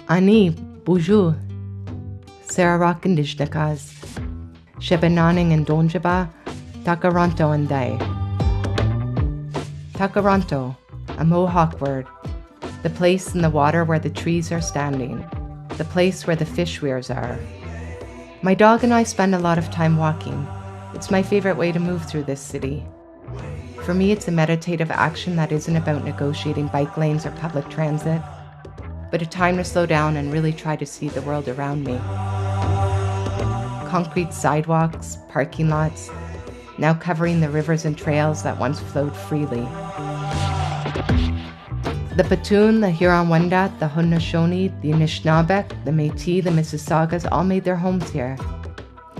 Ani, bonjour. Sara Roque Indigenous. Shebenaning and Donjaba, Tkaronto and Day. Tkaronto, a Mohawk word, the place in the water where the trees are standing, the place where the fish weirs are. My dog and I spend a lot of time walking. It's my favorite way to move through this city. For me, it's a meditative action that isn't about negotiating bike lanes or public transit, but a time to slow down and really try to see the world around me. Concrete sidewalks, parking lots, now covering the rivers and trails that once flowed freely. The Petun, the Huron-Wendat, the Haudenosaunee, the Anishinaabeg, the Métis, the Mississaugas all made their homes here,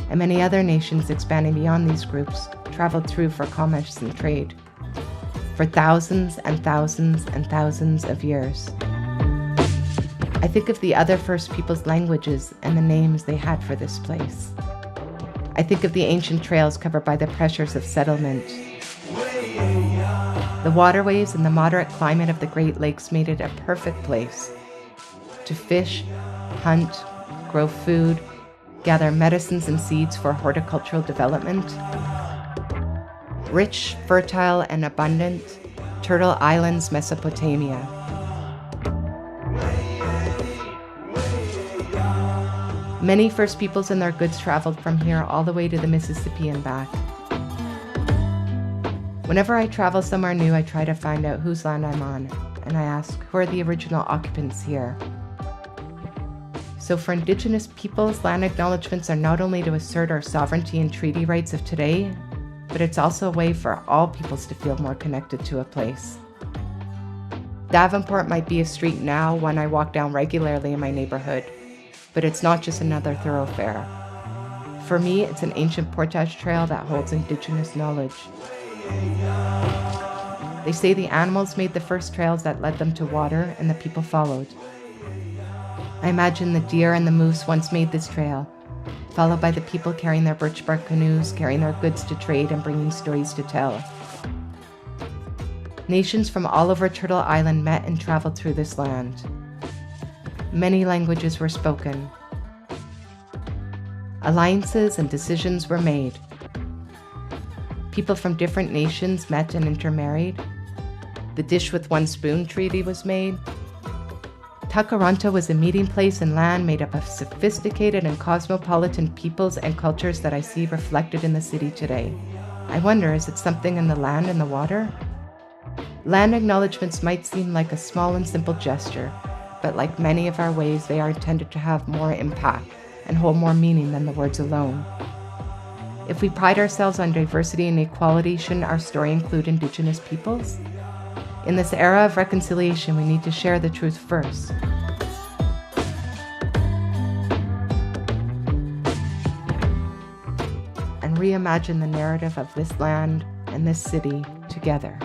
and many other nations expanding beyond these groups traveled through for commerce and trade for thousands and thousands and thousands of years. I think of the other First Peoples' languages and the names they had for this place. I think of the ancient trails covered by the pressures of settlement. The waterways and the moderate climate of the Great Lakes made it a perfect place to fish, hunt, grow food, gather medicines and seeds for horticultural development. Rich, fertile, and abundant, Turtle Island's Mesopotamia. Many First Peoples and their goods traveled from here all the way to the Mississippi and back. Whenever I travel somewhere new, I try to find out whose land I'm on, and I ask, who are the original occupants here? So for Indigenous peoples, land acknowledgements are not only to assert our sovereignty and treaty rights of today, but it's also a way for all peoples to feel more connected to a place. Davenport might be a street now, one I walk down regularly in my neighborhood, but it's not just another thoroughfare. For me, it's an ancient portage trail that holds Indigenous knowledge. They say the animals made the first trails that led them to water, and the people followed. I imagine the deer and the moose once made this trail, followed by the people carrying their birch bark canoes, carrying their goods to trade, and bringing stories to tell. Nations from all over Turtle Island met and traveled through this land. Many languages were spoken. Alliances and decisions were made. People from different nations met and intermarried. The dish with one spoon treaty was made. Tkaronto was a meeting place and land made up of sophisticated and cosmopolitan peoples and cultures that I see reflected in the city today. I wonder, is it something in the land and the water? Land acknowledgements might seem like a small and simple gesture, but like many of our ways, they are intended to have more impact and hold more meaning than the words alone. If we pride ourselves on diversity and equality, shouldn't our story include Indigenous peoples? In this era of reconciliation, we need to share the truth first. And reimagine the narrative of this land and this city together.